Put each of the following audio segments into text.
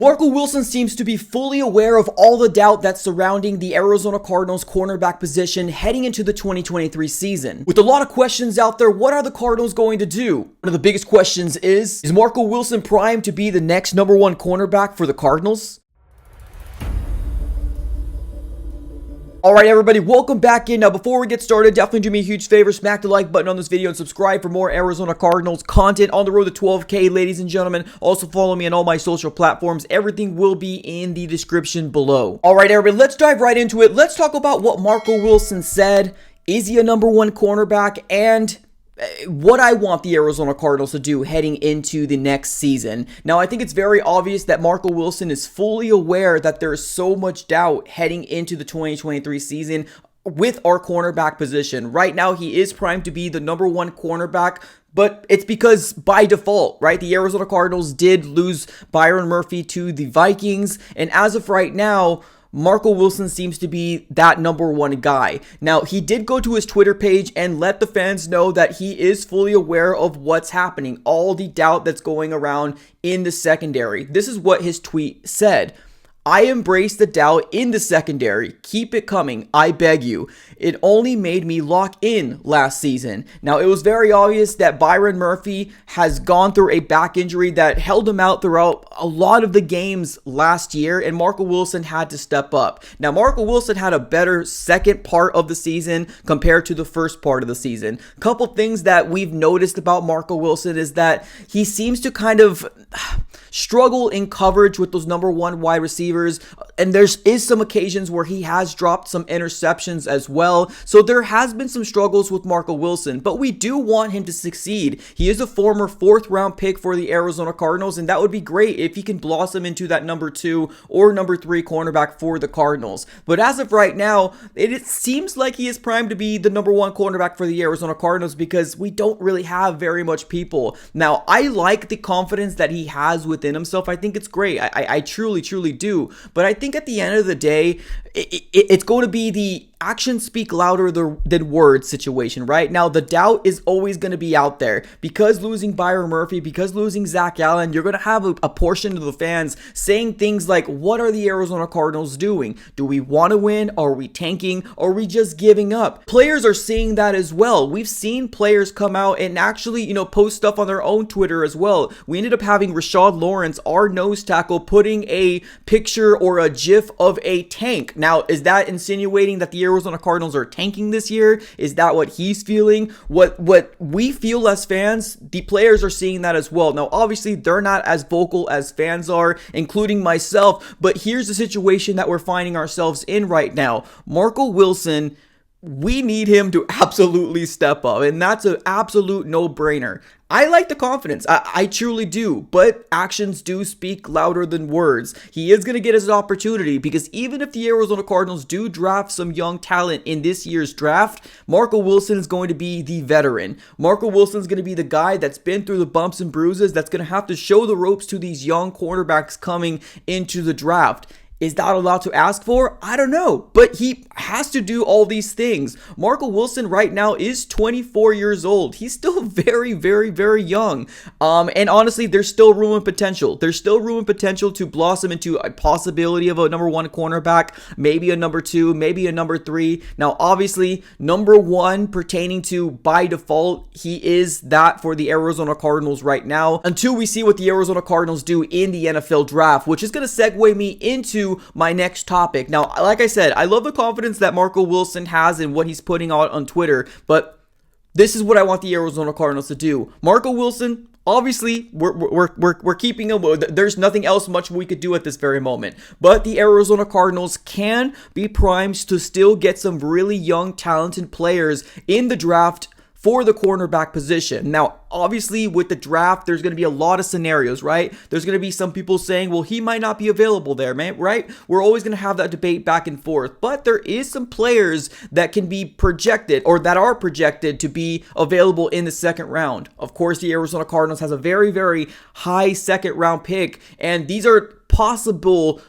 Marco Wilson seems to be fully aware of all the doubt that's surrounding the Arizona Cardinals cornerback position heading into the 2023 season. With a lot of questions out there, what are the Cardinals going to do? One of the biggest questions is Marco Wilson primed to be the next number one cornerback for the Cardinals? Alright everybody, welcome back in. Now before we get started, definitely do me a huge favor, smack the like button on this video and subscribe for more Arizona Cardinals content on the road to 12K, ladies and gentlemen. Also follow me on all my social platforms. Everything will be in the description below. Alright everybody, let's dive right into it. Let's talk about what Marco Wilson said. Is he a number one cornerback? And what I want the Arizona Cardinals to do heading into the next season. Now, I think it's very obvious that Marco Wilson is fully aware that there is so much doubt heading into the 2023 season with our cornerback position. Right now, he is primed to be the number one cornerback, but it's because by default, right? The Arizona Cardinals did lose Byron Murphy to the Vikings, and as of right now, Marco Wilson seems to be that number one guy. Now, he did go to his Twitter page and let the fans know that he is fully aware of what's happening, all the doubt that's going around in the secondary. This is what his tweet said. I embrace the doubt in the secondary. Keep it coming, I beg you. It only made me lock in last season. Now, it was very obvious that Byron Murphy has gone through a back injury that held him out throughout a lot of the games last year, and Marco Wilson had to step up. Now, Marco Wilson had a better second part of the season compared to the first part of the season. A couple things that we've noticed about Marco Wilson is that he seems to kind of struggle in coverage with those number one wide receivers, and there is some occasions where he has dropped some interceptions as well. So there has been some struggles with Marco Wilson, but we do want him to succeed. He is a former 4th round pick for the Arizona Cardinals, and that would be great if he can blossom into that number 2 or number 3 cornerback for the Cardinals. But as of right now, it seems like he is primed to be the number 1 cornerback for the Arizona Cardinals because we don't really have very much people. Now, I like the confidence that he has within himself. I think it's great. I truly do. But I think at the end of the day, it's going to be the actions speak louder than words situation, right? Now, the doubt is always going to be out there. Because losing Byron Murphy, because losing Zach Allen, you're going to have a portion of the fans saying things like, what are the Arizona Cardinals doing? Do we want to win? Are we tanking? Are we just giving up? Players are seeing that as well. We've seen players come out and actually, post stuff on their own Twitter as well. We ended up having Rashad Lawrence, our nose tackle, putting a picture or a gif of a tank. Now, is that insinuating that the Arizona Cardinals are tanking this year? Is that what he's feeling? What we feel as fans, the players are seeing that as well. Now, obviously, they're not as vocal as fans are, including myself, but here's the situation that we're finding ourselves in right now. Marco Wilson, we need him to absolutely step up, and that's an absolute no-brainer. I like the confidence. I truly do, but actions do speak louder than words. He is going to get his opportunity because even if the Arizona Cardinals do draft some young talent in this year's draft, Marco Wilson is going to be the veteran. Marco Wilson is going to be the guy that's been through the bumps and bruises, that's going to have to show the ropes to these young quarterbacks coming into the draft. Is that allowed to ask for? I don't know, but he has to do all these things. Marco Wilson right now is 24 years old. He's still very young. And honestly, there's still room and potential. There's still room and potential to blossom into a possibility of a number 1 cornerback, maybe a number 2, maybe a number 3. Now, obviously, number 1 pertaining to by default, he is that for the Arizona Cardinals right now until we see what the Arizona Cardinals do in the NFL draft, which is going to segue me into my next topic. Now, like I said, I love the confidence that Marco Wilson has in what he's putting out on Twitter, but this is what I want the Arizona Cardinals to do. Marco Wilson, obviously, we're keeping him. There's nothing else much we could do at this very moment. But the Arizona Cardinals can be primed to still get some really young, talented players in the draft for the cornerback position. Now, obviously, with the draft, there's going to be a lot of scenarios, right? There's going to be some people saying, well, he might not be available there, man, right? We're always going to have that debate back and forth. But there is some players that can be projected or that are projected to be available in the second round. Of course, the Arizona Cardinals has a very high second round pick, and these are possible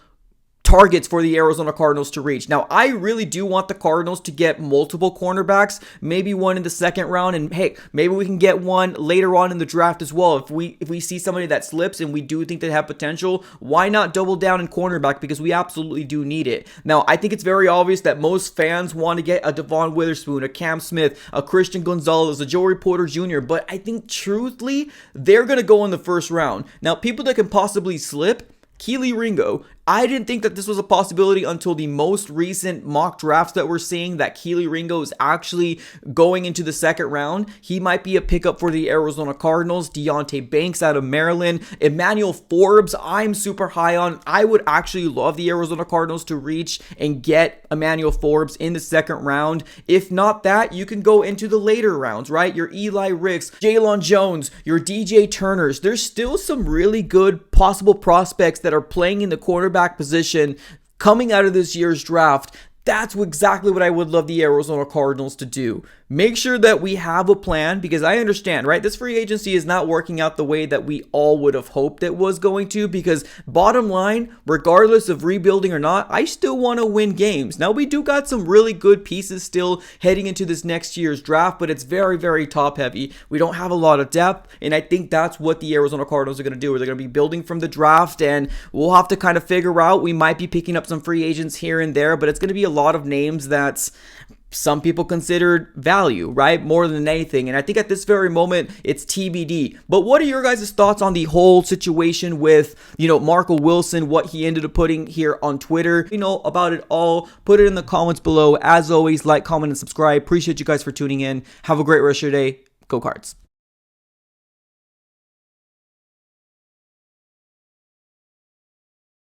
targets for the Arizona Cardinals to reach. Now, I really do want the Cardinals to get multiple cornerbacks, maybe one in the second round, and hey, maybe we can get one later on in the draft as well. If we see somebody that slips and we do think they have potential, why not double down in cornerback, because we absolutely do need it. Now, I think it's very obvious that most fans want to get a Devon Witherspoon, a Cam Smith, a Christian Gonzalez, a Joey Porter Jr., but I think truthfully, they're going to go in the first round. Now, people that can possibly slip, Kelee Ringo. I didn't think that this was a possibility until the most recent mock drafts that we're seeing, that Kelee Ringo is actually going into the second round. He might be a pickup for the Arizona Cardinals. Deonte Banks out of Maryland. Emmanuel Forbes, I'm super high on. I would actually love the Arizona Cardinals to reach and get Emmanuel Forbes in the second round. If not that, you can go into the later rounds, right? Your Eli Ricks, Jalen Jones, your DJ Turners. There's still some really good possible prospects that are playing in the quarterback position coming out of this year's draft. That's exactly what I would love the Arizona Cardinals to do. Make sure that we have a plan, because I understand, right? This free agency is not working out the way that we all would have hoped it was going to, because bottom line, regardless of rebuilding or not, I still want to win games. Now, we do got some really good pieces still heading into this next year's draft, but it's very, very top heavy. We don't have a lot of depth, and I think that's what the Arizona Cardinals are going to do. They're going to be building from the draft, and we'll have to kind of figure out, we might be picking up some free agents here and there, but it's going to be a lot of names that's some people considered value, right? More than anything. And I think at this very moment, it's TBD. But what are your guys' thoughts on the whole situation with, Marco Wilson, what he ended up putting here on Twitter? About it all. Put it in the comments below. As always, like, comment, and subscribe. Appreciate you guys for tuning in. Have a great rest of your day. Go Cards.